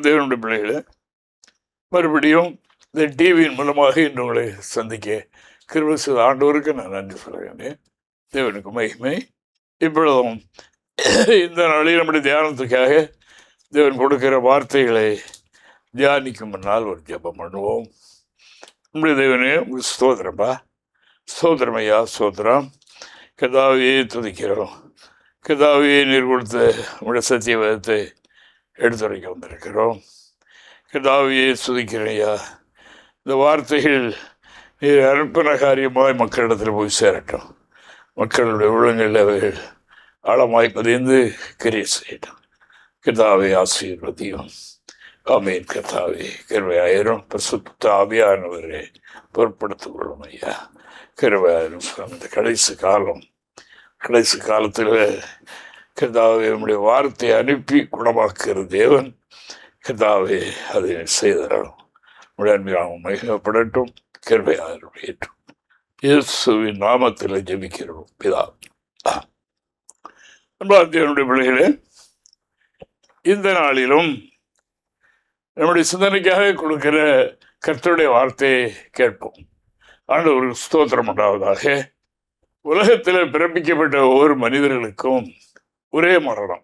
தேவனுடைய பிள்ளைகளை மறுபடியும் இந்த டிவியின் மூலமாக இன்று உங்களை சந்திக்க கிருபை செய்த ஆண்டவருக்கு நான் நன்றி சொல்ல வேண்டேன். தேவனுக்கு மகிமை. இப்பொழுதும் இந்த நாளில் நம்முடைய தியானத்துக்காக தேவன் கொடுக்கிற வார்த்தைகளை தியானிக்கும் முன்னால் ஒரு ஜெபம் பண்ணுவோம். நம்முடைய தேவனே உங்களுக்கு ஸ்தோத்திரப்பா, ஸ்தோத்திரமையா, ஸ்தோத்திரம். கதாவையே துதிக்கிறோம். கதாவையே நீர் கொடுத்த நம்முடைய சத்தியவதத்தை எடுத்துரைக்க வந்திருக்கிறோம். கதாவையே சுதிக்கிறையா, இந்த வார்த்தைகள் நீர் அர்ப்பண காரியமாய் மக்களிடத்தில் போய் சேரட்டும். மக்களுடைய உள்ளங்களில் அவைகள் ஆழமாய் பதிந்து கிரியை செய்யட்டும். கதாவை ஆசீர்வதியும். ஆமீன். கதாவை கிருபையாயிரும். பரிசுத்த ஆவியானவரை பொருட்படுத்திக் கொள்ளும் ஐயா. கிருபையாயிரும். இந்த கடைசி காலத்தில் கர்த்தாவே நம்முடைய வார்த்தையை அனுப்பி குணமாக்குகிற தேவன் கர்த்தாவே அதை செய்தாலும் உடனடியாக மகிமைப்படட்டும். கிருபையாயிரும் ஏற்றும். இயேசுவின் நாமத்தில் ஜெபிக்கிறோம் பிதா. தேவனுடைய பிள்ளைகளே, இந்த நாளிலும் நம்முடைய சிந்தனைக்காக கொடுக்கிற கர்த்தருடைய வார்த்தையை கேட்போம். ஆண்டவர் ஸ்தோத்திரம் உண்டாவதாக. உலகத்தில் பிறப்பிக்கப்பட்ட ஒவ்வொரு மனிதர்களுக்கும் ஒரே மரணம்.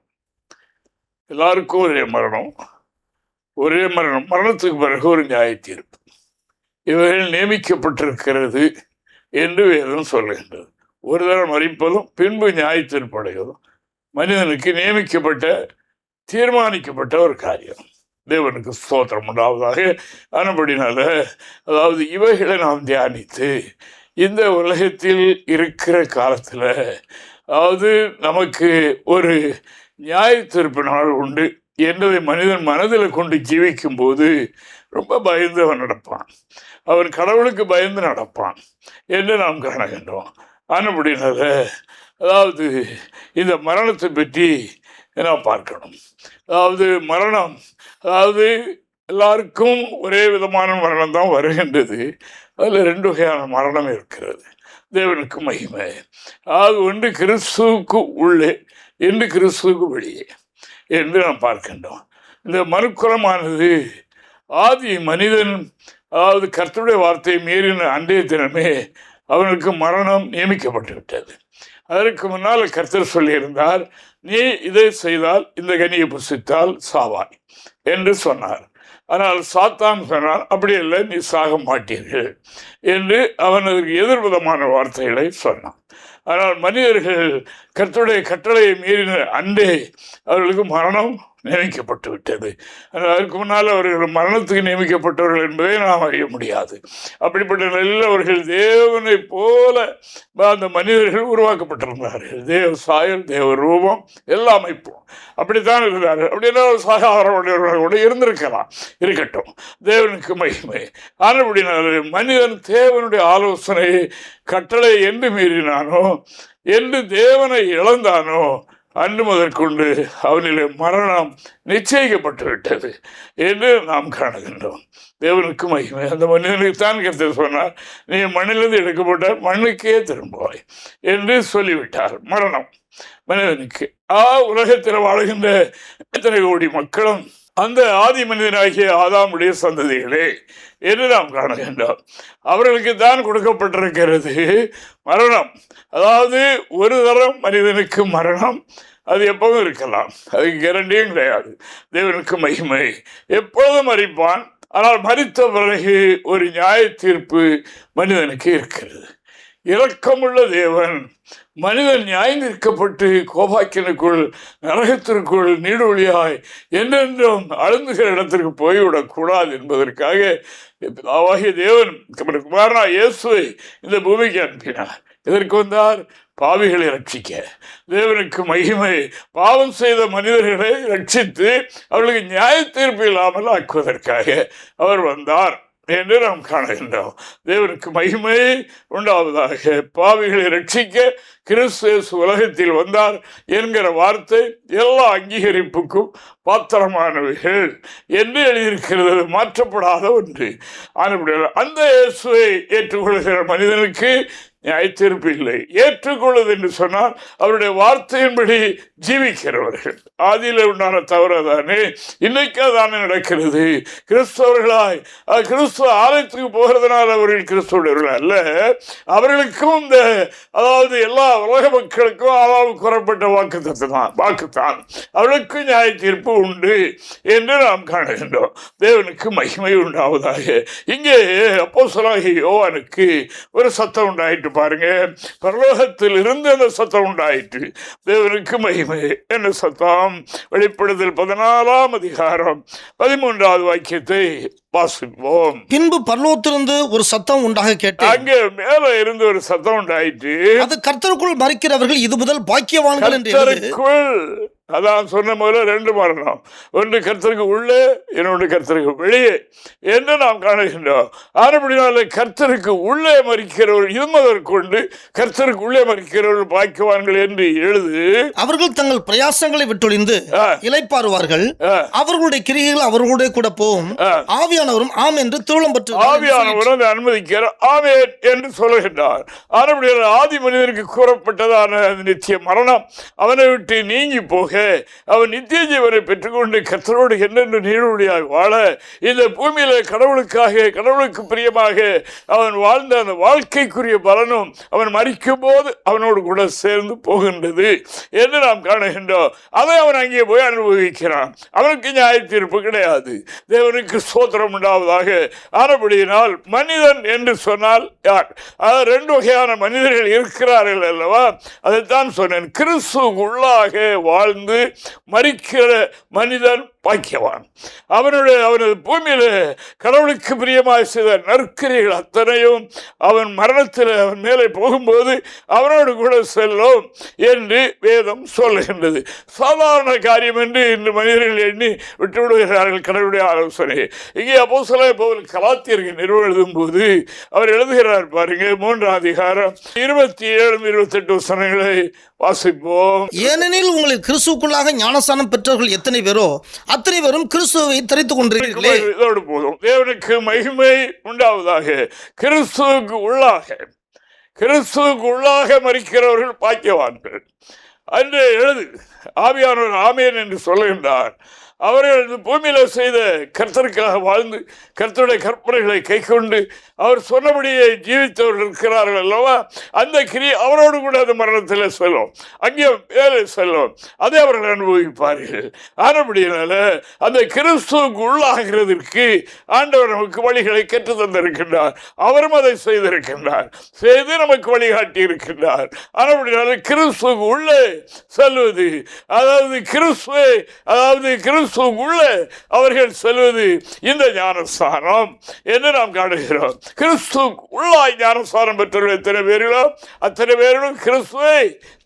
எல்லாருக்கும் ஒரே மரணம். மரணத்துக்கு பிறகு ஒரு நியாய தீர்ப்பு. இவைகள் நியமிக்கப்பட்டிருக்கிறது என்று வேதம் சொல்லுகின்றது. ஒரு தரம் மறிப்பதும் பின்பு நியாய தீர்ப்பு அடைவதும் மனிதனுக்கு நியமிக்கப்பட்ட தீர்மானிக்கப்பட்ட ஒரு காரியம். தேவனுக்கு ஸ்தோத்திரம் உண்டாவதாக. ஆனபடினால அதாவது இவைகளை நாம் தியானித்து இந்த உலகத்தில் இருக்கிற காலத்தில் அதாவது நமக்கு ஒரு நியாய தீர்ப்பு நாள் உண்டு என்பதை மனிதன் மனதில் கொண்டு ஜீவிக்கும் போது ரொம்ப பயந்து அவன் நடப்பான். அவன் கடவுளுக்கு பயந்து நடப்பான் என்று நாம் காணுகின்றோம். ஆனபடினால அதாவது இந்த மரணத்தை பற்றி நாம் பார்க்கணும். அதாவது மரணம், அதாவது எல்லாருக்கும் ஒரே விதமான மரணம் தான் வருகின்றது. அதில் 2 வகையான மரணம் இருக்கிறது. தேவனுக்கு மகிமை. அது ஒன்று கிறிஸ்துவுக்கு உள்ளே, என்று கிறிஸ்துவுக்கு வெளியே என்று நாம் பார்க்கின்றோம். இந்த மனுக்குலமானது ஆதி மனிதன் அதாவது கர்த்தருடைய வார்த்தையை மீறின அன்றைய தினமே அவனுக்கு மரணம் நியமிக்கப்பட்டு விட்டது. அதற்கு முன்னால் கர்த்தர் சொல்லியிருந்தார், நீ இதை செய்தால், இந்த கனியை புசித்தால் சாவாய் என்று சொன்னார். ஆனால் சாத்தான் சொன்னான், அப்படி இல்லை, நீ சாக மாட்டீர்கள் என்று அவன் அதற்கு எதிர்விதமான வார்த்தைகளை சொன்னான். ஆனால் மனிதர்கள் கர்த்தருடைய கட்டளையை மீறின அன்றே அவர்களுக்கு மரணம் நியமிக்கப்பட்டு விட்டது. அதற்கு முன்னால் அவர்கள் மரணத்துக்கு நியமிக்கப்பட்டவர்கள் என்பதை நாம் அறிய முடியாது. அப்படிப்பட்ட நல்ல அவர்கள் தேவனை போல அந்த மனிதர்கள் உருவாக்கப்பட்டிருந்தார்கள். தேவ சாயல், தேவ ரூபம், எல்லா அமைப்பும் அப்படித்தான் இருந்தார்கள். அப்படின்னா சாகாரவர்கள் கூட இருக்கட்டும். தேவனுக்கு மகிமை. ஆனபடினால மனிதன் தேவனுடைய ஆலோசனை கட்டளை என்று மீறினானோ, என்று தேவனை இழந்தானோ, அன்று முதற்கொண்டு அவனிலே மரணம் நிச்சயிக்கப்பட்டு விட்டது என்று நாம் காணுகின்றோம். தேவனுக்கு மகிமை. அந்த மனிதனுக்கு தான் கர்த்தர் சொன்னார், நீ மண்ணிலிருந்து எடுக்கப்பட்டால் மண்ணுக்கே திரும்புவாய் என்று சொல்லிவிட்டார். மரணம் மனிதனுக்கு. உலகத்தில் வாழ்கின்ற எத்தனை கோடி மக்களும் அந்த ஆதி மனிதனாகிய ஆதாமுடைய சந்ததிகளே என்று நாம் காணுகின்றோம். அவர்களுக்கு தான் கொடுக்கப்பட்டிருக்கிறது மரணம். அதாவது ஒரு தரம் மனிதனுக்கு மரணம், அது எப்போதும் இருக்கலாம், அதுக்கு கேரண்டியும் கிடையாது. தேவனுக்கு மகிமை. எப்பொழுதும் மறிப்பான். ஆனால் மறித்த பிறகு ஒரு நியாய தீர்ப்பு மனிதனுக்கு இருக்கிறது. இரக்கமுள்ள தேவன் மனிதன் நியாயந்திருக்கப்பட்டு கோபாக்கினுக்குள், நரகத்திற்குள் நீடொழியாய் என்றென்றும் அழுந்துகிற இடத்திற்கு போய்விடக்கூடாது என்பதற்காக பிதாவாகிய தேவன் குமாரனா இயேசுவை இந்த பூமிக்கு அனுப்பினார். இதற்கு வந்தார் பாவிகளை ரட்சிக்க. தேவனுக்கு மகிமை. பாவம் செய்த மனிதர்களை ரட்சித்து அவர்களுக்கு நியாய தீர்ப்பு இல்லாமல் ஆக்குவதற்காக அவர் வந்தார் என்று நாம் காணுகின்றோம். தேவனுக்கு மகிமை உண்டாவதாக. பாவிகளை ரட்சிக்க கிறிஸ்து உலகத்தில் வந்தார் என்கிற வார்த்தை எல்லா அங்கீகரிப்புக்கும் பாத்திரமானவைகள் என்று எழுதியிருக்கிறது. மாற்றப்படாத ஒன்று. ஆனால் அந்த இயேசுவை ஏற்றுக்கொள்கிற மனிதனுக்கு நியாயத்தீர்ப்பு இல்லை. ஏற்றுக்கொள்வது என்று சொன்னால் அவருடைய வார்த்தையின்படி ஜீவிக்கிறவர்கள். ஆதியில உண்டான தவறுதானே இன்னைக்கு அதானே நடக்கிறது. கிறிஸ்தவர்களாய் கிறிஸ்துவ ஆலயத்துக்கு போகிறதுனால அவர்கள் கிறிஸ்தவர்கள் அல்ல, அவர்களுக்கும் இந்த அதாவது எல்லா உலக மக்களுக்கும் அதாவது கூறப்பட்ட வாக்குத்தான் அவர்களுக்கும் நியாய தீர்ப்பு உண்டு என்று நாம் காணுகின்றோம். தேவனுக்கு மகிமை உண்டாவதாக. இங்கே அப்போஸ்தலனாகிய யோவானுக்கு ஒரு சத்தம் உண்டாயிட்டு பாருங்க. பரலோகத்தில் இருந்து அந்த சத்தம் உண்டாயிற்று, தேவனுக்கு மகிமை என்ன சத்தம். வெளிப்படுதல் 14ஆம் அதிகாரம் 13வது வாக்கியத்தை வாசிப்போம். பின்பு பரலோகத்திலிருந்து ஒரு சத்தம் உண்டாக கேட்டேன். அங்கே மேல இருந்து ஒரு சத்தம் உண்டாயிற்று, அது கர்த்தருக்குள் மரிக்கிறவர்கள் இது முதல் பாக்கியவான்கள் என்று. அதான் சொன்ன முதல்ல 2 மரணம், ஒன்று கர்த்தருக்கு உள்ளே, இன்னொன்று கர்த்தருக்கு வெளியே என்று நாம் காணுகின்றோம். ஆனபடினால கர்த்தருக்கு உள்ளே மரிக்கிறவர்கள் இது முதற்கொண்டு கர்த்தருக்கு உள்ளே மரிக்கிறவர்கள் பாக்கியவான்கள் என்று எழுது. அவர்கள் தங்கள் பிரயாசங்களை விட்டொழிந்து இளைப்பாறுவார்கள், அவர்களுடைய கிரியைகள் அவர்களுடைய கூட போகும், ஆவியானவரும் ஆம் என்று திருவுளம் பெற்று ஆவியானவரும் அனுமதிக்கிறார் ஆமென் என்று சொல்லுகின்றார். ஆனபடியால் ஆதி மனிதனுக்கு கூறப்பட்டதான நித்திய மரணம் அவனை விட்டு நீங்கி போக அவன் நித்திய ஜீவனை பெற்றுக்கொண்டு கர்த்தரோடு என்னென்று நீடுபடியாக வாழ இந்த பூமியில கடவுளுக்கு பிரியமாக அவன் வாழ்ந்த அந்த வாழ்க்கைக்குரிய பலனும் அவன் மரிக்கும் போது அவனோடு கூட சேர்ந்து போகின்றது என்று நாம் காணுகின்றோம். அதை அவன் அங்கே போய் அனுபவிக்கிறான். அவனுக்கு நியாய தீர்ப்பு கிடையாது. தேவனுக்கு ஸ்தோத்திரம் உண்டாவதாக. ஆனபடியினால் மனிதன் என்று சொன்னால் யார்? 2 வகையான மனிதர்கள் இருக்கிறார்கள் அல்லவா? அதைத்தான் சொன்னேன். கிறிஸ்துவுக்கு உள்ளாக வாழ்ந்து மரிக்கிற மனிதன் பாக்கியவான். அவனது பூமியில கடவுளுக்கு பிரியமாய் செய்த நற்கிரிகள் அத்தனையும் அவன் மரணத்தில் அவன் மேலே போகும்போது அவனோடு கூட செல்லும் என்று வேதம் சொல்லுகின்றது. சாதாரண காரியம் என்று இன்று மனிதர்கள் எண்ணி விட்டு விடுகிறார்கள் கடவுளுடைய ஆலோசனை. இங்கே அப்போஸ்தலனாகிய பவுல் கலாத்தியருக்கு நிறுவனம் எழுதும் போது அவர் எழுதுகிறார் பாருங்க, 3ஆம் அதிகாரம் 27-28 வசனங்களை வாசிப்போம். ஏனெனில் உங்களில் கிறிஸ்துவுக்குள்ளாக ஞானஸ்நானம் பெற்றவர்கள் எத்தனை பேரோ அத்தனை பேரும் கிறிஸ்துவை தரித்துக் கொண்டிருக்கிறீர்களே. இதோடு போதும். தேவனுக்கு மகிமை உண்டாவதாக. கிறிஸ்துவுக்கு உள்ளாக மரிக்கிறவர்கள் பாக்கியவான்கள் அன்று எழுது. ஆவியானவர் ஆமென் என்று சொல்லுகின்றார். அவர்கள் இந்த பூமியில செய்த கர்த்தருக்காக வாழ்ந்து கர்த்தருடைய கற்பனைகளை கை கொண்டு அவர் சொன்னபடியே ஜீவித்தவர்கள் இருக்கிறார்கள் அல்லவா? அந்த கிரியை அவரோடு கூட அந்த மரணத்தில் செல்லும், அங்கே வேலை செல்லும், அதை அவர்கள் அனுபவிப்பார்கள். ஆனபடியினால அந்த கிறிஸ்துவுக்கு உள்ளாகிறதற்கு ஆண்டவர் நமக்கு வழிகளை கற்று தந்திருக்கின்றார். அவரும் அதை செய்திருக்கின்றார், செய்து நமக்கு வழிகாட்டி இருக்கின்றார். ஆனபடினால கிறிஸ்துவுக்கு உள்ளே செல்வது, அதாவது கிறிஸ்துவுக்குள்ளே அவர்கள் செல்வது இந்த ஞானஸ்நானம் என்று நாம் காணுகிறோம். கிறிஸ்துவுக்கு உள்ளாய் ஞானஸ்நானம் பெற்றவர்கள் எத்தனை பேர்களோ அத்தனை பேர்களும் கிறிஸ்துவை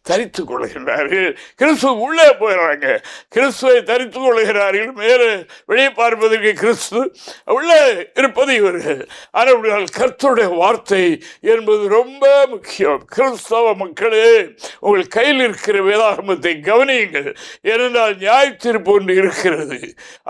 தரித்துக் கொள்கிறார்கள். கிறிஸ்துவ உள்ளே போயிடறாங்க, கிறிஸ்துவை தரித்துக் கொள்கிறார்கள். மேலே வெளியே பார்ப்பதற்கு கிறிஸ்து உள்ளே இருப்பது இவர்கள். ஆனால் கர்த்தருடைய வார்த்தை என்பது ரொம்ப முக்கியம். கிறிஸ்தவ மக்களே, உங்கள் கையில் இருக்கிற வேதாகமத்தை கவனியுங்கள். ஏனென்றால் நியாய தீர்ப்பு ஒன்று இருக்கிறது.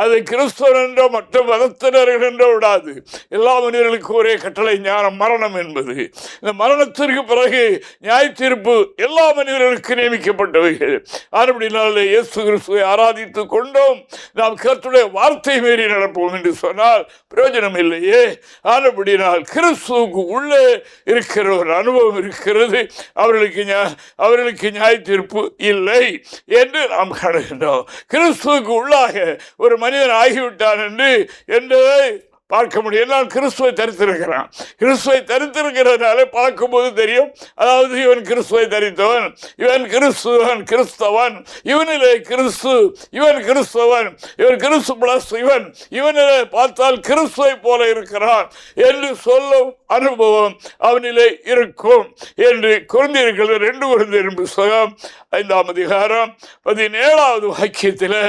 அது கிறிஸ்தவன் என்றோ மற்ற மதத்தினர்கள் என்றோ விடாது. எல்லா மனிதர்களுக்கும் ஒரே கட்டளை, ஞானம், மரணம் என்பது. இந்த மரணத்திற்கு பிறகு நியாய தீர்ப்பு எல்லா மனிதர்களுக்கு நியமிக்கப்பட்டவைகள். ஆனபடினாலே இயேசு கிறிஸ்துவை ஆராதித்துக் கொண்டோம் நாம் கர்த்தருடைய வார்த்தை மீறி நடப்போம் என்று சொன்னால் பிரயோஜனம் இல்லையே. ஆனபடினால் கிறிஸ்துவுக்கு உள்ளே இருக்கிற ஒரு அனுபவம் இருக்கிறது. அவர்களுக்கு நியாய தீர்ப்பு இல்லை என்று நாம் காணுகின்றோம். கிறிஸ்துவுக்கு உள்ளாக ஒரு மனிதன் ஆகிவிட்டான் என்பதை பார்க்க முடியும். நான் கிறிஸ்துவை தரித்திருக்கிறான். கிறிஸ்துவை தரித்திருக்கிறதுனால பார்க்கும்போது தெரியும், அதாவது இவன் கிறிஸ்துவை தரித்தவன், இவன் கிறிஸ்தவன், இவனிலே கிறிஸ்து, இவன் கிறிஸ்தவன், இவன் கிறிஸ்து பிளஸ் இவனிலே பார்த்தால் கிறிஸ்துவை போல இருக்கிறான் என்று சொல்லும் அனுபவம் அவனிலே இருக்கும் என்று கொரிந்தியர்கள் 2 கொரிந்தியர் புத்தகம் 5ஆம் அதிகாரம் 17வது வாக்கியத்தில்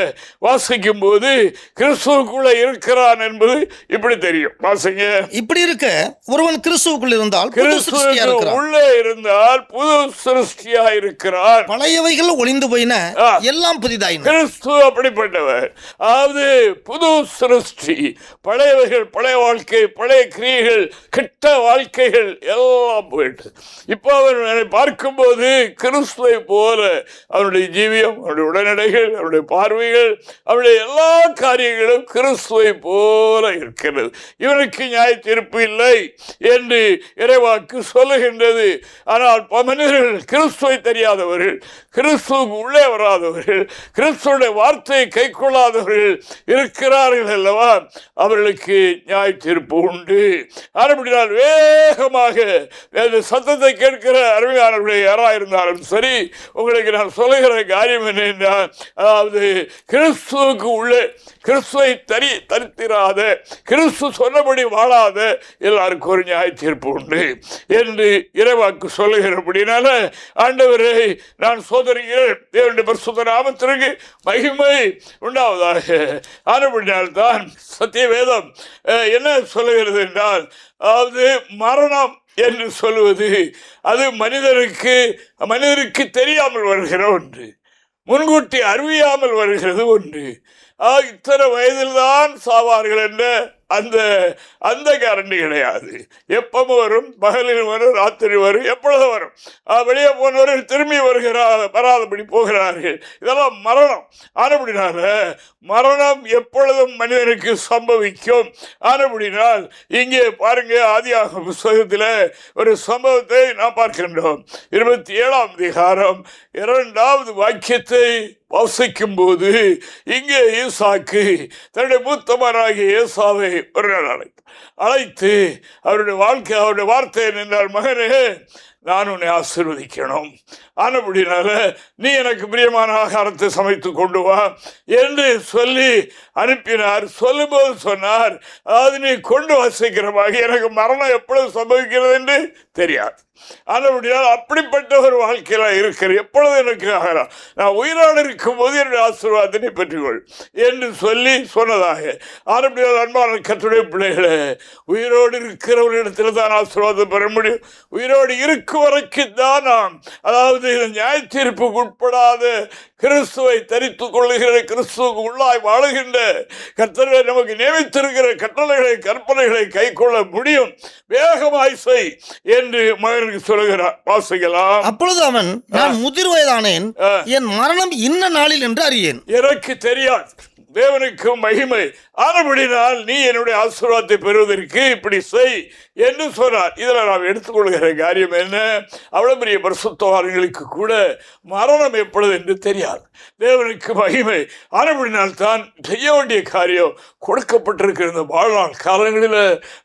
வாசிக்கும் போது கிறிஸ்துவுக்குள்ளே இருக்கிறான் என்பது இப்படி எப்படி தெரியும்? வாசிங்க. இப்படி இருக்க ஒருவன் கிறிஸ்துவுக்குள் இருந்தால் புது சிருஷ்டியா இருக்கிறான். உள்ளே இருந்தால் புது சிருஷ்டியா இருக்கிறார். பழையவைகள் ஒளிந்து போயின, எல்லாம் புதிதாயின. கிறிஸ்து அப்படிப்பட்டவர். அதாவது புது சிருஷ்டி. பழையவைகள், பழைய வாழ்க்கை, பழைய கிரியைகள், கெட்ட வாழ்க்கைகள் எல்லாம் போயிட்டு இப்போ அவர் பார்க்கும்போது கிறிஸ்துவை போல அவருடைய ஜீவியம், அவருடைய உடனடைகள், அவருடைய பார்வைகள், அவருடைய எல்லா காரியங்களும் கிறிஸ்துவை போல இருக்கிறது. இவனுக்கு நியாய தீர்ப்பு இல்லை என்று இறைவாக்கு சொல்லுகின்றது. ஆனால் மனிதர்கள், கிறிஸ்துவை தெரியாதவர்கள், கிறிஸ்துவுக்கு உள்ளே வராதவர்கள், கிறிஸ்துவுடைய வார்த்தையை கை கொள்ளாதவர்கள் இருக்கிறார்கள் அல்லவா, அவர்களுக்கு நியாய தீர்ப்பு உண்டு. அப்படினால் வேகமாக சத்தத்தை கேட்கிற அருமையானவர்கள் யாராக இருந்தாலும் சரி, உங்களுக்கு நான் சொல்லுகிற காரியம் என்ன என்றால், அதாவது கிறிஸ்துவுக்கு உள்ளே கிறிஸ்துவை தரித்திராத, கிறிஸ்து சொன்னபடி வாழாத எல்லாருக்கும் ஒரு நியாய தீர்ப்பு உண்டு என்று இறைவாக்கு சொல்லுகிறபடினால, ஆண்டவரை நான் சோதரிகள் தேவனுடைய பரிசுத்த நாமத்திற்கு மகிமை உண்டாவதாக. ஆனபடினால்தான் சத்திய வேதம் என்ன சொல்லுகிறது என்றால், அதாவது மரணம் என்று சொல்லுவது அது மனிதருக்கு தெரியாமல் வருகிற ஒன்று, முன்கூட்டி அறிவியாமல் வருகிறது ஒன்று. இத்தனை வயதில்தான் சாவார்கள் என்ற அந்த கேரண்டி கிடையாது. எப்பவும் வரும், பகலில் வரும், ராத்திரி வரும், எப்பொழுது வரும். வெளியே போனவர்கள் திரும்பி வராதபடி போகிறார்கள். இதெல்லாம் மரணம். ஆனபடினால மரணம் எப்பொழுதும் மனிதனுக்கு சம்பவிக்கும். ஆனபடினால் இங்கே பாருங்க, ஆதியாகம புத்தகத்தில் ஒரு சம்பவத்தை நாம் பார்க்கின்றோம். 27ஆம் அதிகாரம் 2வது வாக்கியத்தை வாசிக்கும் போது, இங்கே ஈசாக்கு தன்னுடைய மூத்தமனாகிய ஏசாவை ஒரு நாள் அழைத்து அவருடைய வார்த்தை நின்றால், மகனே, நான் உன்னை ஆசீர்வதிக்கணும், ஆனபடினால நீ எனக்கு பிரியமான ஆகாரத்தை சமைத்து கொண்டு வா என்று சொல்லி அனுப்பினார். சொல்லும்போது சொன்னார், அதாவது நீ கொண்டு வசிக்கிறமாக எனக்கு மரணம் எப்பொழுது சம்பவிக்கிறது என்று தெரியாது. ஆனபடினால் அப்படிப்பட்ட ஒரு வாழ்க்கையில இருக்கிற, எப்பொழுது எனக்கு ஆகலாம், நான் உயிரோடு இருக்கும் போது என்னுடைய ஆசீர்வாதத்தை பெற்றுக்கொள் என்று சொல்லி சொன்னதாக. ஆனபடியால் அன்பான கர்த்தருடைய பிள்ளைகளை, உயிரோடு இருக்கிறவர்களிடத்தில் தான் ஆசீர்வாதம் பெற முடியும். உயிரோடு இருக்கும் வரைக்கும் தான் நாம், அதாவது நியாய தீர்ப்புக்கு உட்படாத கிறிஸ்துவை தரித்துக் கொள்ளுகிற, கிறிஸ்துவுக்கு உள்ளாய் வாழுகின்ற கர்த்தரை நமக்கு நியமித்திருக்கிற கட்டளைகளை, கற்பனைகளை கை கொள்ள முடியும். வேகமாய் செய் என்று மகனுக்கு சொல்லுகிறார். வாசிக்கலாம். அப்பொழுது அவன், நான் முதிர் வயதானேன், என் மரணம் இன்ன நாளில் என்று அறியேன். எனக்கு தெரியாது. தேவனுக்கு மகிமை. ஆனபடினால் நீ என்னுடைய ஆசீர்வாதத்தை பெறுவதற்கு இப்படி செய் என்று சொன்னார். இதில் நாம் எடுத்துக்கொள்கிற காரியம் என்ன? அவ்வளவு பெரிய பரிசுத்தவான்களுக்கு கூட மரணம் எப்பொழுது என்று தெரியாது. தேவனுக்கு மகிமை. ஆனபடினால் தான் செய்ய வேண்டிய காரியம் கொடுக்கப்பட்டிருக்கிற இந்த வாழ்நாள் காலங்களில்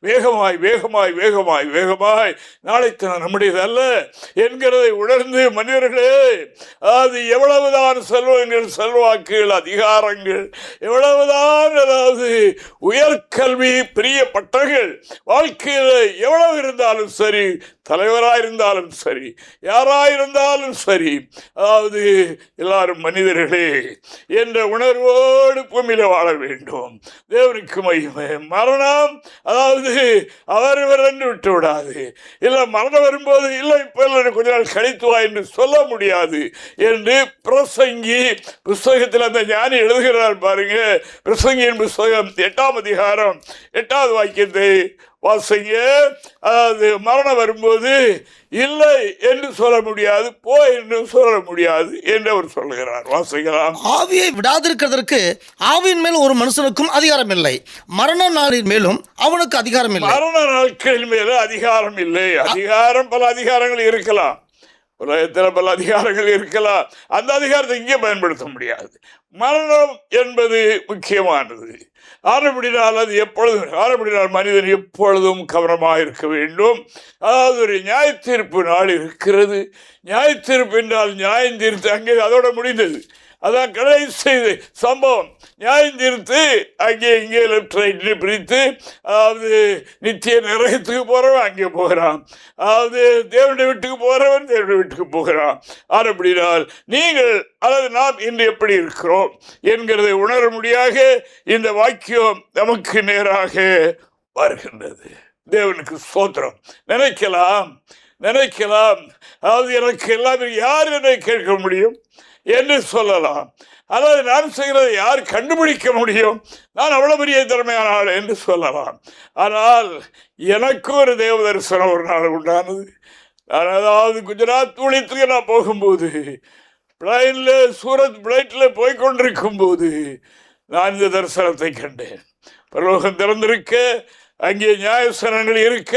வேகமாய் வேகமாய் வேகமாய் வேகமாய் நாளைத்தன நம்முடையது அல்ல என்கிறதை உணர்ந்து, மனிதர்களே, அது எவ்வளவுதான் செல்வங்கள், செல்வாக்குகள், அதிகாரங்கள், எவ்வளவுதான் அதாவது உயர்கல்வி, பெரிய பட்டங்கள் வாழ்க்கையில் எவ்வளவு இருந்தாலும் சரி, தலைவராயிருந்தாலும் சரி, யாராயிருந்தாலும் சரி, அதாவது எல்லாரும் மனிதர்களே என்ற உணர்வோடு பூமியில வாழ வேண்டும். தேவனுக்கு மகிமை. மரணம் அதாவது அவர் என்று விட்டு விடாது. இல்லை, மரணம் வரும்போது இல்லை இப்போ கொஞ்ச நாள் கழித்து வா என்று சொல்ல முடியாது என்று பிரசங்கி புஸ்தகத்தில் அந்த ஞானி எழுதுகிறார். பாருங்க, பிரசங்கியின் புஸ்தகம் 8ஆம் அதிகாரம் 8வது வாக்கியத்தை வாசிங்க. அதாவது மரணம் வரும்போது இல்லை என்று சொல்ல முடியாது, போ என்று சொல்ல முடியாது என்று அவர் சொல்லுகிறார். வாசிக்கலாம். ஆவியை விடாதிருக்கிறதற்கு ஆவியின் மேல் ஒரு மனுஷனுக்கும் அதிகாரம் இல்லை, மரண நாளின் மேலும் அவனுக்கு அதிகாரம் இல்லை. மரண நாட்களின் மேல அதிகாரம் இல்லை. அதிகாரம், பல அதிகாரங்கள் இருக்கலாம், உலகத்தில் பல அதிகாரங்கள் இருக்கலாம். அந்த அதிகாரத்தை இங்கே பயன்படுத்த முடியாது. மரணம் என்பது முக்கியமானது. ஆனபடினால் அது ஆனபடினால் மனிதன் எப்பொழுதும் கவனமாக இருக்க வேண்டும். அதாவது ஒரு நியாய தீர்ப்பு நாள் இருக்கிறது. நியாய தீர்ப்பு என்றால் நியாயம் தீர்த்து அங்கே அதோட முடிந்தது. அதான் கடைசி சம்பவம். நியாயம் தீர்த்து அங்கே இங்கே லெஃப்ட் ரைட்னு பிரித்து, அதாவது நித்திய நரகத்துக்கு போகிறவன் அங்கே போகிறான், அதாவது தேவனுடைய வீட்டுக்கு போகிறவன் தேவனுடைய வீட்டுக்கு போகிறான். அப்படினால் நீங்கள், அதாவது நாம் இன்று எப்படி இருக்கிறோம் என்கிறதை உணர முடியாக இந்த வாக்கியம் நமக்கு நேராக வருகின்றது. தேவனுக்கு ஸ்தோத்திரம். நினைக்கலாம் அதாவது எனக்கு எல்லாம் யார் என்னை கேட்க முடியும் என்று சொல்லலாம், அதாவது நான் செய்கிறதை யார் கண்டுபிடிக்க முடியும், நான் அவ்வளவு பெரிய திறமையான ஆள் என்று சொல்லலாம். ஆனால் எனக்கு ஒரு தேவ தரிசனம் ஒரு நாள் உண்டானது. நான் அதாவது குஜராத் ஊழியத்துக்கு நான் போகும்போது சூரத் பிளைட்டில் போய்கொண்டிருக்கும் போது நான் இந்த தரிசனத்தை கண்டேன். பரலோகம் திறந்திருக்க, அங்கே நியாயசனங்கள் இருக்க,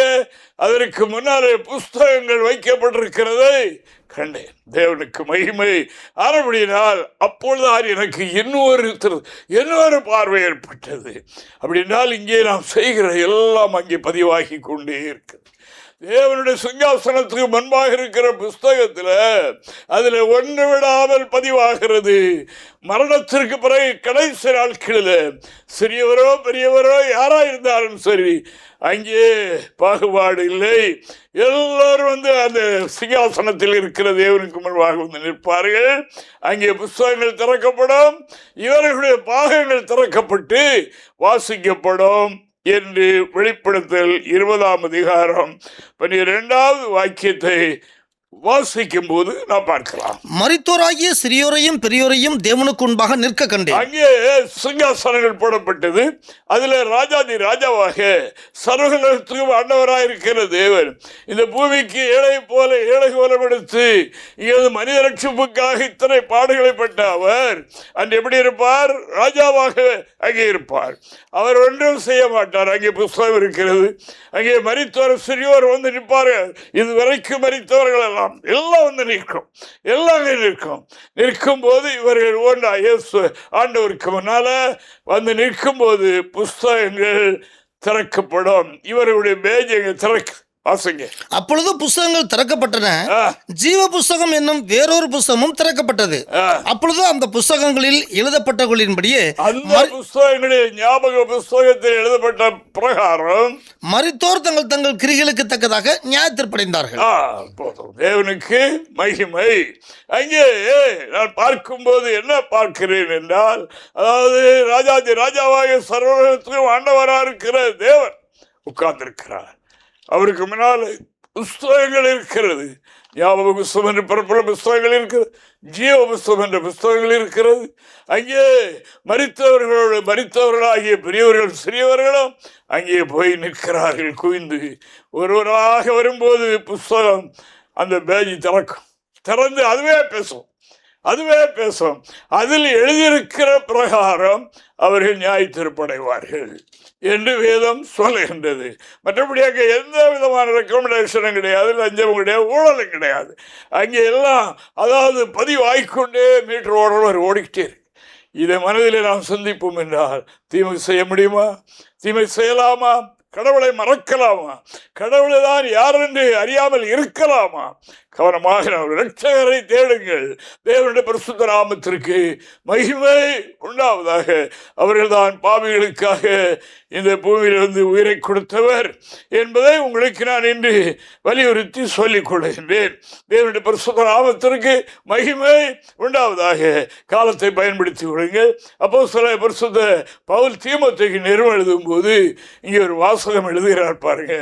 அதற்கு முன்னாலே புஸ்தகங்கள் வைக்கப்பட்டிருக்கிறதை கண்டேன். தேவனுக்கு மகிமை. ஆனபடினால் அப்பொழுது எனக்கு இன்னொரு பார்வை ஏற்பட்டது. அப்படின்னால் இங்கே நாம் செய்கிற எல்லாம் அங்கே பதிவாகி கொண்டே இருக்கிறது. தேவனுடைய சிங்காசனத்துக்கு முன்பாக இருக்கிற புஸ்தகத்தில் அதில் ஒன்று விடாமல் பதிவாகிறது. மரணத்திற்கு பிறகு கடைசி நாட்களில் சிறியவரோ பெரியவரோ யாரா இருந்தாலும் சரி, அங்கே பாகுபாடு இல்லை. எல்லோரும் அந்த சிங்காசனத்தில் இருக்கிற தேவனுக்கு முன்பாக நிற்பார்கள். அங்கே புஸ்தகங்கள் திறக்கப்படும், இவர்களுடைய பாகங்கள் திறக்கப்பட்டு வாசிக்கப்படும் என்று வெளிப்படுத்தல் 20ஆம் அதிகாரம் 12வது வாக்கியத்தை வாசிக்கும் போது நாம் பார்க்கலாம். மரித்தோராகிய சிறியோரையும் பெரியோரையும் தேவனுக்கு முன்பாக நிற்க கண்டேன். அங்கே சிங்காசனங்கள் போடப்பட்டது. அதில் ராஜாதி ராஜாவாக சர்வலோகத்துக்கும் ஆண்டவராக இருக்கிற தேவன் இந்த பூமிக்கு ஏழை போல எடுத்து இங்கே மனித ரட்சிப்புக்காக இத்தனை பாடுகளை பட்ட அவர் அன்று எப்படி இருப்பார்? ராஜாவாக அங்கே இருப்பார். அவர் ஒன்றும் செய்ய மாட்டார். அங்கே புஸ்தகம் இருக்கிறது. அங்கே மரித்தோர் சிறியோர் வந்து நிற்பார்கள். இதுவரைக்கும் மரித்தவர்கள் எல்லாம் வந்து நிற்கும் போது இவர்கள் ஒன்றா இயேசு ஆண்டவருக்கு முன்னால வந்து நிற்கும் போது புஸ்தகங்கள் திறக்கப்படும். இவர்களுடைய பேஜைகள் வாசிங்க. அப்பொழுது புஸ்தகங்கள் திறக்கப்பட்டன. ஜீவ புஸ்தகம் என்னும் வேறொரு புஸ்தகமும் திறக்கப்பட்டது. அப்பொழுது அந்த புஸ்தகங்களில் எழுதப்பட்டவர்களின்படியே புஸ்தகங்களில் ஞாபக புஸ்தகத்தில் எழுதப்பட்ட பிரகாரம் மரித்தோர் தங்கள் கிரிகளுக்கு தக்கதாக நியாயத்தீர்ப்படைந்தார்கள். தேவனுக்கு மகிமை. அங்கே நான் பார்க்கும்போது என்ன பார்க்கிறேன் என்றால், அதாவது ராஜாதி ராஜாவாக சர்வலோகத்துக்கும் ஆண்டவராக இருக்கிற தேவன் உட்கார்ந்திருக்கிறார். அவருக்கு முன்னால் புஸ்தகங்கள் இருக்கிறது. ஞாபக புஸ்தகம் என்ற பரப்பல புஸ்தகங்கள் இருக்கிறது. ஜீவ புஸ்தகம் என்ற புஸ்தகங்கள் இருக்கிறது. அங்கே மரித்தவர்களாகிய பெரியவர்கள் சிறியவர்களும் அங்கே போய் நிற்கிறார்கள் குவிந்து. ஒருவராக வரும்போது புஸ்தகம் அந்த பேஜ் திறந்து அதுவே பேசும். அதில் எழுதியிருக்கிற பிரகாரம் அவர்கள் நியாயத்தீர்ப்படைவார்கள் என்று வேதம் சொல்லுகின்றது. மற்றபடியாக எந்த விதமான ரெக்கமெண்டேஷனும் கிடையாது, லஞ்சமும் கிடையாது, ஊழலும் கிடையாது. அங்கே எல்லாம் அதாவது பதிவாய்க்கொண்டே மீட்டர் ஓடிக்கிட்டே இருக்கு. இதை மனதில் நாம் சந்திப்போம் என்றால் தீமை செய்ய முடியுமா? தீமை செய்யலாமா? கடவுளை மறக்கலாமா? கடவுளை தான் யார் என்று அறியாமல் இருக்கலாமா? கவனமாக இரட்சகரை தேடுங்கள். தேவனுடைய பரிசுத்த நாமத்திற்கு மகிமை உண்டாவதாக. அவர்கள் தான் பாவிகளுக்காக இந்த பூமியிலிருந்து உயிரை கொடுத்தவர் என்பதை உங்களுக்கு நான் இன்று வலியுறுத்தி சொல்லிக் கொள்கின்றேன். தேவனுடைய பரிசுத்த நாமத்திற்கு மகிமை உண்டாவதாக. காலத்தை பயன்படுத்தி விடுங்கள். அப்போஸ்தலர் பரிசுத்த பவுல் தீமோத்தேயுக்கு நிருபம் எழுதும் போது இங்கே ஒரு வாசகம் எழுதுகிறார் பாருங்க.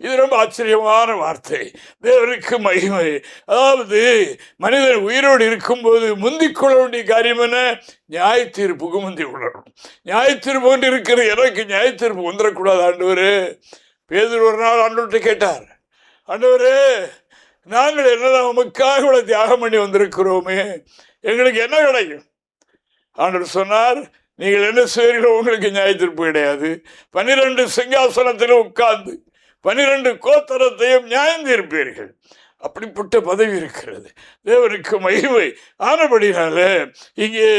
இது ரொம்ப ஆச்சரியமான வார்த்தை. தேவனுக்கு மகிமை. அதாவது மனிதன் உயிரோடு இருக்கும்போது முந்திக் கொள்ள வேண்டிய காரியம் என்ன? நியாய தீர்ப்புக்கு முந்தி கொள்ளணும். நியாய தீர்ப்பு கொண்டு இருக்கிற எனக்கு நியாய தீர்ப்பு வந்துடக்கூடாது ஆண்டவரே. பேதுரு ஒரு நாள் ஆண்டவர்கிட்ட கேட்டார், ஆண்டவரே நாங்கள் என்னதான் உமக்காக இவ்வளவு தியாகம் பண்ணி வந்திருக்கிறோமே, எங்களுக்கு என்ன கிடைக்கும்? ஆண்டவர் சொன்னார், நீங்கள் என்ன செய்வீர்களோ உங்களுக்கு நியாய தீர்ப்பு கிடையாது. 12 சிங்காசனத்திலும் உட்கார்ந்து 12 கோத்திரத்தையும் நியாயம் தீர்ப்பீர்கள். அப்படிப்பட்ட பதவி இருக்கிறது. தேவனுக்கு மகிமை. ஆனபடினால இங்கே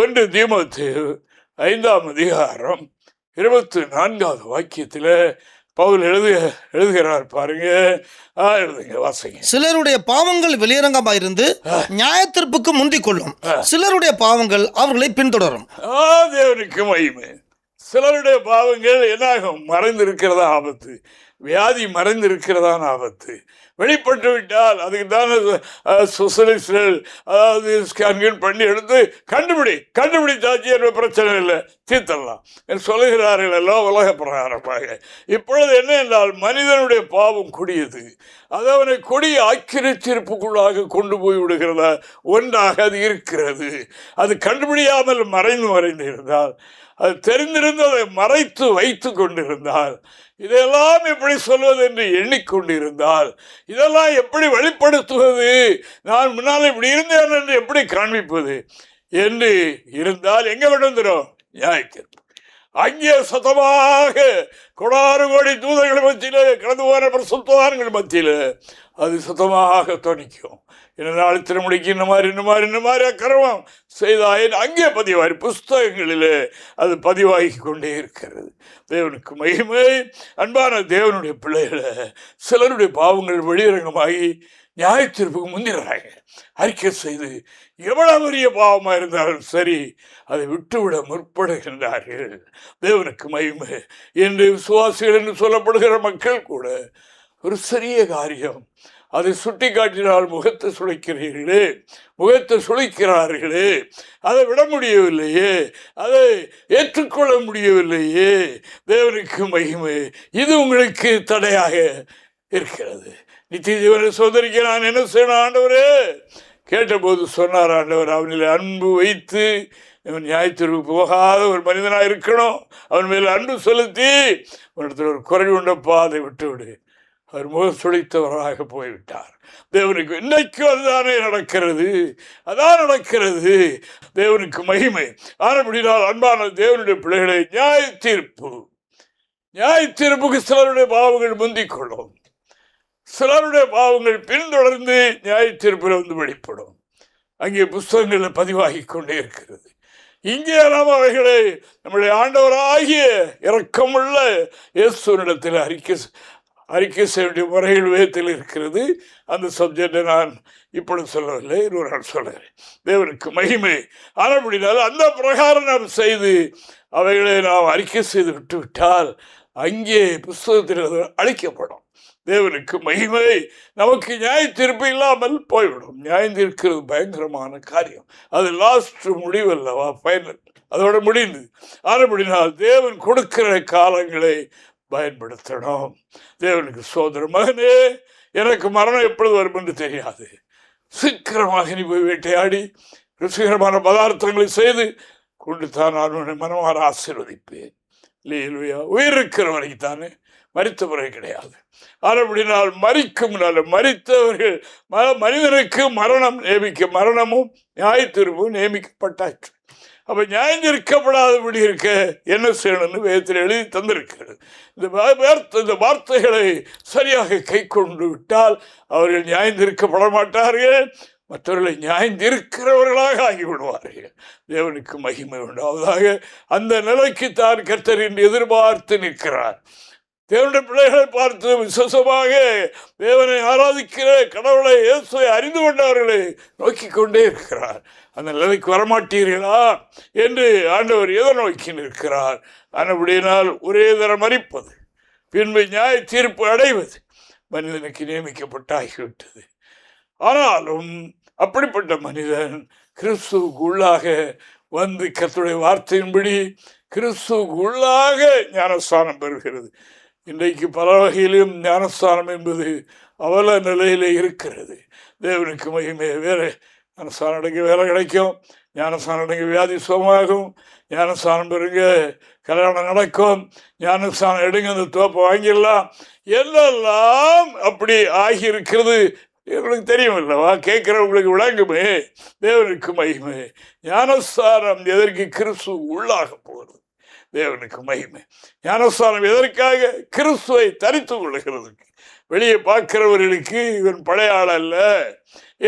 1 தீமோத்தேயு 5ஆம் அதிகாரம் 24வது வாக்கியத்தில் பவுல் எழுதுகிறார் பாருங்க. எழுதுங்க, வாசிங்க. சிலருடைய பாவங்கள் வெளியரங்கமாயிருந்து நியாயத்தீர்ப்புக்கு முந்திக் கொள்ளும், சிலருடைய பாவங்கள் அவர்களை பின்தொடரும். தேவனுக்கு மகிமை. சிலருடைய பாவங்கள் என்னாகும்? மறைந்திருக்கிறதா ஆபத்து. வியாதி மறைந்திருக்கிறதான ஆபத்து. வெளிப்பட்டு விட்டால் அதுக்கு தானே ஸ்பெஷலிஸ்ட்கள், அதாவது ஸ்கேன்கள் பண்ணி எடுத்து கண்டுபிடித்தாச்சு என்ற பிரச்சனை இல்லை, தீர்த்தலாம் என்று சொல்லுகிறார்கள் எல்லாம் உலக பிரகாரமாக. இப்பொழுது என்ன என்றால், மனிதனுடைய பாவம் கொடியது. அது அவனை கொடிய ஆக்கிரச்சிருப்புக்குள்ளாக கொண்டு போய் விடுகிறதா ஒன்றாக அது இருக்கிறது. அது கண்டுபிடியாமல் மறைந்து இருந்தால், அது தெரிந்திருந்து அதை மறைத்து வைத்து கொண்டிருந்தால், இதெல்லாம் எப்படி சொல்வது என்று எண்ணிக்கொண்டிருந்தால், இதெல்லாம் எப்படி வெளிப்படுத்துவது, நான் முன்னால் இப்படி இருந்தேன் என்று எப்படி காண்பிப்பது என்று இருந்தால் எங்கே வந்துடும்? நியாயத்தீர்ப்பு. அங்கே சத்தமாக கொடாறு கோடி தூதர்கள் மத்தியில், கடந்து போன பரிசுத்தவான்கள் மத்தியில் அது சத்தமாக துணிக்கும். இதனால் திருமணிக்கு இந்த மாதிரி அக்கிரமம் செய்தாயின் அங்கே பதிவாய் புஸ்தகங்களிலே அது பதிவாகி கொண்டே இருக்கிறது. தேவனுக்கு மகிமை. அன்பான தேவனுடைய பிள்ளைகளை, சிலருடைய பாவங்கள் வெளியரங்கமாகி நியாயத்தீர்ப்புக்கு முன்னிறாங்க. அறிக்கை செய்து எவ்வளவு பெரிய பாவமாக இருந்தாலும் சரி அதை விட்டுவிட முற்படுகின்றார்கள். தேவனுக்கு மகிமை. என்று விசுவாசிகள் என்று சொல்லப்படுகிற மக்கள் கூட ஒரு சிறிய காரியம் அதை சுட்டி காட்டினால் முகத்தை சுழிக்கிறார்களே, அதை விட முடியவில்லையே, அதை ஏற்றுக்கொள்ள முடியவில்லையே. தேவனுக்கு மகிமை. இது உங்களுக்கு தடையாக இருக்கிறது. நித்திய ஜீவனை சோதரிக்க நான் என்ன செய்யணும் ஆண்டவரே? கேட்டபோது சொன்னார் ஆண்டவர், அவனில் அன்பு வைத்து இவன் நியாயத்தீர்வுக்கு போகாத ஒரு மனிதனாக இருக்கணும். அவன் மேல் அன்பு செலுத்தி அவனிடத்தில் ஒரு குறை உண்டப்பா, அதை விட்டுவிடு. அவர் முகம் சுழித்தவராக போய்விட்டார். தேவனுக்கு இன்றைக்கும் அதுதானே நடக்கிறது, அதான் நடக்கிறது. தேவனுக்கு மகிமை. ஆனபடினால் அன்பான தேவனுடைய பிள்ளைகளை, நியாயத்தீர்ப்புக்கு சிலருடைய பாவங்கள் முந்திக் கொள்ளும், சிலருடைய பாவங்கள் பின்தொடர்ந்து நியாயத்தீர்ப்பில் வந்து வெளிப்படும். அங்கே புஸ்தகங்களில் பதிவாகி கொண்டே இருக்கிறது. இங்கே நாம் அவைகளை நம்முடைய ஆண்டவராகிய இரக்கமுள்ள இயேசுவினிடத்தில் அறிக்கை செய்ய வேண்டிய முறைகள் வேதத்தில் இருக்கிறது. அந்த சப்ஜெக்டை நான் இப்பொழுது சொல்லவில்லை, இன்னொரு நாள் சொல்கிறேன். தேவனுக்கு மகிமை. ஆனபடினால் அந்த பிரகாரம் நாம் செய்து அவைகளை நாம் அறிக்கை செய்து விட்டுவிட்டால் அங்கே புஸ்தகத்தில் அழிக்கப்படும். தேவனுக்கு மகிமை. நமக்கு நியாயத்தீர்ப்பு இல்லாமல் போய்விடும். நியாயம் தீர்க்கிறது பயங்கரமான காரியம். அது லாஸ்ட் முடிவு அல்லவா, ஃபைனல், அதோட முடிந்து. ஆனபடினால் தேவன் கொடுக்கிற காலங்களை பயன்படுத்தணும். தேவனுக்கு சோதர மகனே, எனக்கு மரணம் எப்பொழுது வரும் என்று தெரியாது. சீக்கிரமாக நீ போய் வேட்டையாடி ருசிகரமான பதார்த்தங்களை செய்து கொண்டு தான் நான் உன்னை மனமாற ஆசீர்வதிப்பேன். இல்லையா? உயிர் இருக்கிற வரைக்கும் தானே, மரித்த பிறகு கிடையாது. ஆனபடினால் மரிக்கும் மரித்தவர்கள் மனிதனுக்கு மரணமும் நியாயத்தீர்ப்பும் நியமிக்கப்பட்டாச்சு. அப்போ நியாயந்திருக்கப்படாதபடி இருக்க என்ன செய்யணும்னு வேதத்தில் எழுதி தந்திருக்கிறது. இந்த வார்த்தைகளை சரியாக கை கொண்டு விட்டால் அவர்கள் நியாயந்திருக்கப்பட மாட்டார்கள், மற்றவர்களை நியாயந்திருக்கிறவர்களாக ஆகிவிடுவார்கள். தேவனுக்கு மகிமை உண்டாவதாக. அந்த நிலைக்கு தான் கர்த்தர் இன்று எதிர்பார்த்து நிற்கிறார். தேவனுடைய பிள்ளைகளை பார்த்து விசேஷமாக தேவனை ஆராதிக்கிற கடவுளை, இயேசுவை அறிந்து கொண்டவர்களை நோக்கி கொண்டே இருக்கிறார். அந்த நிலைக்கு வரமாட்டீர்களா என்று ஆண்டவர் எதை நோக்கி நிற்கிறார்? ஆனபடியினால் ஒரே தரம் மரிப்பது, பின்பு நியாய தீர்ப்பு அடைவது மனிதனுக்கு நியமிக்கப்பட்டாகிவிட்டது. ஆனாலும் அப்படிப்பட்ட மனிதன் கிறிஸ்துவுக்கு உள்ளாக வந்து கர்த்தருடைய வார்த்தையின்படி கிறிஸ்துவுக்கு உள்ளாக ஞானஸ்தானம் பெறுகிறது. இன்றைக்கு பல வகையிலும் ஞானஸ்தானம் என்பது அவல நிலையிலே இருக்கிறது. தேவனுக்கு மகிமை. வேறு ஞானஸ்தானம் அடங்க வேலை கிடைக்கும், ஞானஸ்தானம் அடங்க வியாதி சுகமாகும், ஞானஸ்தானம் பெறுங்க கல்யாணம் நடக்கும், ஞானஸ்தானம் எடுங்க அந்த தோப்பை வாங்கிடலாம், எல்லாம் அப்படி ஆகியிருக்கிறது. உங்களுக்கு தெரியும் இல்லவா? கேட்குறவங்களுக்கு விளங்குமே. தேவனுக்கு மகிமை. ஞானஸ்தானம் எதற்கு? கிறிஸ்து உள்ளாக போகிறது. தேவனுக்கு மகிமை. ஞானஸ்தானம் எதற்காக? கிறிஸ்துவை தரித்து கொள்ளுகிறதுக்கு. வெளியே பார்க்கிறவர்களுக்கு இவன் பழைய ஆள் அல்ல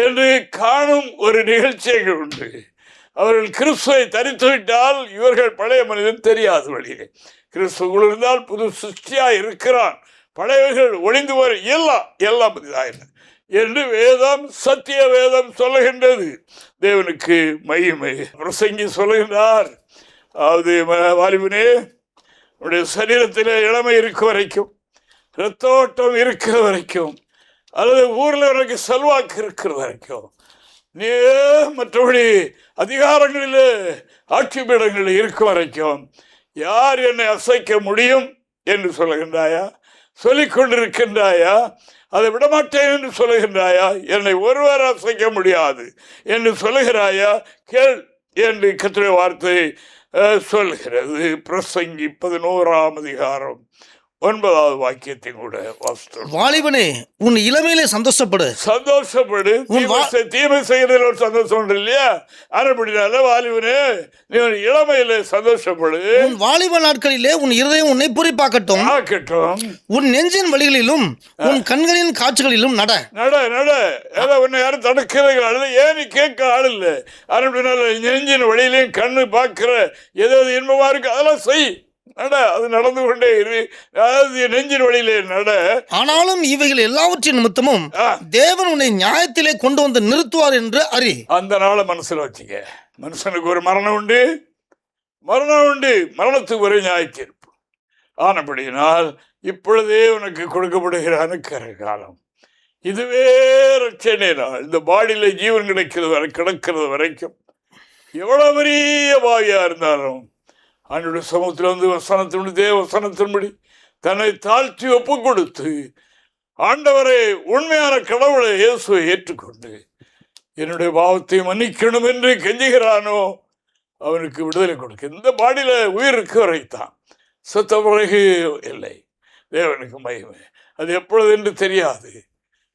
என்று காணும் ஒரு நிகழ்ச்சிகள் உண்டு. அவர்கள் கிறிஸ்துவை தரித்து விட்டால் இவர்கள் பழைய மனிதன் தெரியாது. வெளியே கிறிஸ்துக்குள் இருந்தால் புது சிருஷ்டியாக இருக்கிறான், பழையவர்கள் ஒளிந்து வர எல்லாம் புதிதாயின என்று வேதம், சத்திய வேதம் சொல்லுகின்றது. தேவனுக்கு மகிமை. பிரசங்கி சொல்லுகின்றார், அதாவது வாலிபனே, உன்னுடைய சரீரத்தில் இளமை இருக்கும் வரைக்கும் இரத்தோட்டம் இருக்கிற வரைக்கும், அல்லது ஊரில் எனக்கு செல்வாக்கு இருக்கிற வரைக்கும், நீ மற்றபடி அதிகாரங்களில் ஆட்சி பீடங்களில் இருக்கும் வரைக்கும் யார் என்னை அசைக்க முடியும் என்று சொல்லுகின்றாயா? சொல்லிக் கொண்டிருக்கின்றாயா? அதை விடமாட்டேன் என்று சொல்லுகின்றாயா? என்னை ஒருவர் அசைக்க முடியாது என்று சொல்லுகிறாயா? கேள் என்று கர்த்தருடைய வார்த்தை சொல்லுகிறது. பிரசங்கி 11ஆம் அதிகாரம் 9வது வாக்கியத்தை கூட வாசித்தோம். வாலிபனே, உன் இளமையிலே சந்தோஷப்படு. தீமை செய்யறதுல ஒரு சந்தோஷம் உண்டு இல்லையா? அப்படினால வாலிபனே, நீ இளமையிலே சந்தோஷப்படு. உன் வாலிப நாட்களிலே உன் இருதயம் உன்னை பூரிப்பாக்கட்டும். உன் நெஞ்சின் வழிகளிலும் உன் கண்களின் காட்சிகளிலும் நட. உன்னை யாரும் தடுக்கிறது ஏன் நீ கேட்க ஆள் இல்லை. அப்படினால நெஞ்சின் வழியிலையும் கண்ணு பார்க்கிற ஏதாவது இன்பமா இருக்கு, அதெல்லாம் செய். அது நடந்து கொண்டே இரு. அதாவது நெஞ்சின் வழியிலே நட. ஆனாலும் இவைகள் எல்லாவற்றின் நிமித்தமும் தேவன் உன்னை நியாயத்திலே கொண்டு வந்து நிறுத்துவார் என்று அறி. அந்த நாளை மனசுல வச்சுக்க. மனுஷனுக்கு ஒரு மரணம் உண்டு, மரணத்துக்கு ஒரு நியாய தீர்ப்பு. ஆனபடியினால் இப்பொழுதே உனக்கு கொடுக்கப்படுகிற அனுக்கிற காலம் இதுவே ரட்சணை நாள். இந்த பாடியில ஜீவன் கிடக்கிறது வரைக்கும் எவ்வளவு பெரிய பாவியா இருந்தாலும் ஆண்டவருடைய சமூகத்தில் வந்து வசனத்தின்படி தன்னை தாழ்த்தி ஒப்பு கொடுத்து ஆண்டவரை, உண்மையான கடவுளை இயேசுவை ஏற்றுக்கொண்டு என்னுடைய பாவத்தை மன்னிக்கணும் என்று கெஞ்சுகிறானோ அவனுக்கு விடுதலை கொடுக்க. இந்த பாடியில உயிர் இருக்க வரைத்தான், செத்த பிறகு இல்லை. தேவனுக்கு மகிமை. அது எப்பொழுது என்று தெரியாது.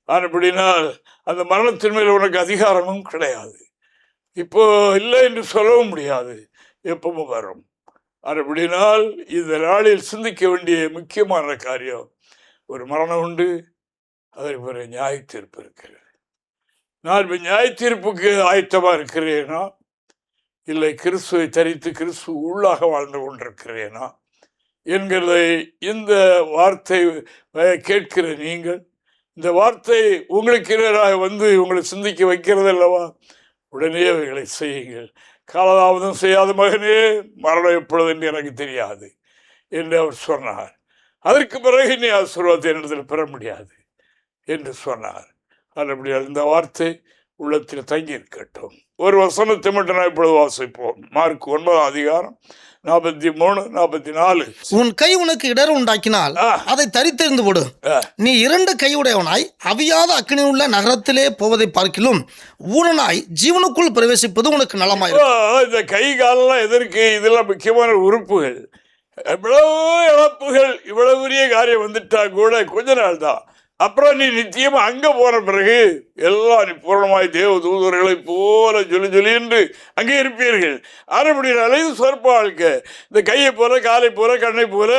அப்படினால் அந்த மரணத்தின் மேல் உனக்கு அதிகாரமும் கிடையாது. இப்போ இல்லை என்று சொல்லவும் முடியாது, எப்பவும் வரும். அப்படினால் இந்த நாளில் சிந்திக்க வேண்டிய முக்கியமான காரியம், ஒரு மரணம் உண்டு, அதற்கு ஒரு நியாய தீர்ப்பு இருக்கிறது. நான் இப்போ நியாய தீர்ப்புக்கு ஆயத்தமாக இருக்கிறேனா, இல்லை கிறிஸ்துவை தரித்து கிறிஸ்து உள்ளாக வாழ்ந்து கொண்டிருக்கிறேனா என்கிறதை இந்த வார்த்தை கேட்கிற நீங்கள், இந்த வார்த்தை உங்களுக்கு வந்து உங்களை சிந்திக்க வைக்கிறது அல்லவா? உடனே அவைகளை செய்யுங்கள். காலதாமதம் செய்யாத மகனே, மரணம் எப்பொழுது என்று எனக்கு தெரியாது என்று அவர் சொன்னார். அதற்கு பிறகு நீ ஆசீர்வாதத்தை என்னிடத்தில் பெற முடியாது என்று சொன்னார். அதுபடியால் இந்த வார்த்தை உள்ளத்தில் தங்கி இருக்கட்டும். ஒரு வசனத்தை மட்டும் நான் இப்பொழுது வாசிப்போம். மார்க் 9ஆம் அதிகாரம் 43, 44. உன் கை உனக்கு இடர் உண்டாக்கினால் அதை தரித்தெறிந்து போடு. நீ 2 கையுடையவனாய் அவியாத அக்கினி உள்ள நகரத்திலே போவதை பார்க்கிலும் ஊனனாய் ஜீவனுக்குள் பிரவேசிப்பது உனக்கு நலமாயிருக்கும். இந்த கை காலெல்லாம் எதற்கு? இதெல்லாம் முக்கியமான உறுப்புகள். இவ்வளவு இழப்புகள், இவ்வளவு பெரிய காரியம் வந்துட்டா கூட கொஞ்ச நாள் தான். அப்புறம் நீ நிச்சயமா அங்க போன பிறகு எல்லாம் நீ பூர்ணமாய் தேவ தூதர்களை போல ஜொலி என்று அங்கே இருப்பீர்கள். ஆரம்படினால இது சொற்ப வாழ்க்கை. இந்த கையை போல, காலை போல, கண்ணை போல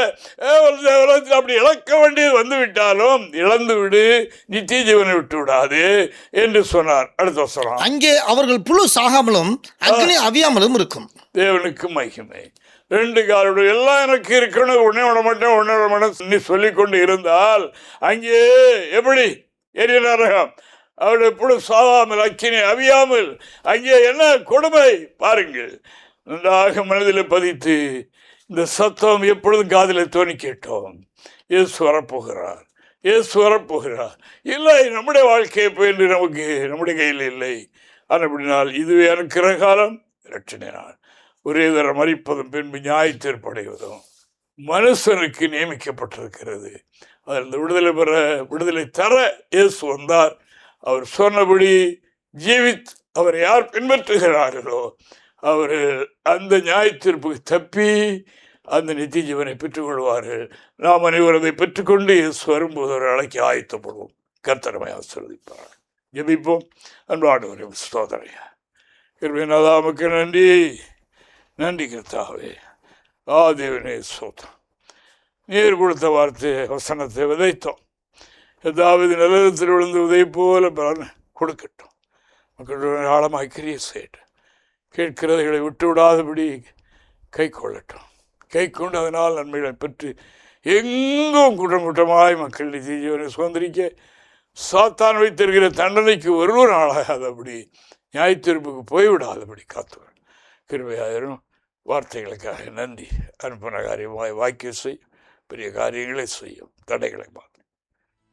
அப்படி இழக்க வேண்டியது வந்து விட்டாலும் இழந்து விடு, நித்திய ஜீவனை விட்டு விடாது என்று சொன்னார். அடுத்த சொன்னார், அங்கே அவர்கள் புழு சாகாமலும் அக்னி அவியாமலும் இருக்கும். தேவனுக்கு மகிமை. 2 காலுடைய எல்லாம் எனக்கு இருக்கணும், உடனே விட மாட்டேன் நீ சொல்லிக்கொண்டு இருந்தால் அங்கே எப்படி எரிய நரகம், அவருடைய புழு சாகாமல் அக்கினி அவியாமல், அங்கே என்ன கொடுமை பாருங்கள். நன்றாக மனதில் பதித்து இந்த சத்தம் எப்பொழுதும் காதில் தோணி கேட்டோம். இயேசு வரப்போகிறார், இயேசு வரப்போகிறார். இல்லை, நம்முடைய வாழ்க்கையை போயின்று நமக்கு நம்முடைய கையில் இல்லை. அப்படினால் இதுவே அனுக்கிற காலம், இரட்சணை நாள். ஒரே தரம் மரிப்பதும் பின்பு நியாய தீர்ப்படைவதும் மனுஷனுக்கு நியமிக்கப்பட்டிருக்கிறது. அதில் விடுதலை தர இயேசு வந்தார். அவர் சொன்னபடி அவர் யார் பின்பற்றுகிறார்களோ அவர்கள் அந்த நியாய தீர்ப்புக்கு தப்பி அந்த நித்திய ஜீவனை பெற்றுக்கொள்வார்கள். நாம் அனைவரும் அதை பெற்றுக்கொண்டு இயேசு வரும்போது ஒரு அழைக்க ஆயத்தப்படுவோம். கர்த்தரை ஆசீர்வதிப்பார். ஜெபிப்போம். அன்பானவரே, ஸ்தோத்திரம். கிருபைநாதாவுக்கு நன்றி, நன்றி கர்த்தாவே. தேவனே ஸ்தோத்திரம். நீர் கொடுத்த வார்த்தை வசனத்தை விதைத்தோம். ஏதாவது நிலத்தில் விழுந்து விதை போல பலன் கொடுக்கட்டும். மக்களுடைய ஆழமாய் கிரியை செய்யட்டும். கேட்கிறதைகளை விட்டு விடாதபடி கை கொள்ளட்டும். கை கொண்டு அதனால் நன்மைகளை பெற்று எங்கும் கூட்டமாய் மக்கள் நித்திய ஜீவனை சுதந்திரிக்க சாத்தான் வைத்திருக்கிற தண்டனைக்கு ஒரு நாளாகாதபடி நியாய தீர்ப்புக்கு போய்விடாதபடி காத்துவர். கிருபையாயிரும். வார்த்தைகளுக்காக நன்றி. அனுப்பின காரியமாய் வாக்கியம் செய்யும், பெரிய காரியங்களை செய்யும், தடைகளை மாற்றும்.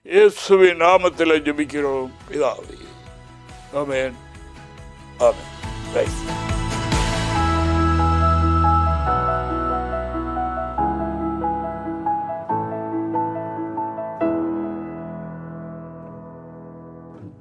இயேசுவின் நாமத்தில் ஜெபிக்கிறோம் பிதாவே. ஆமென். ஆமென். ரைட்.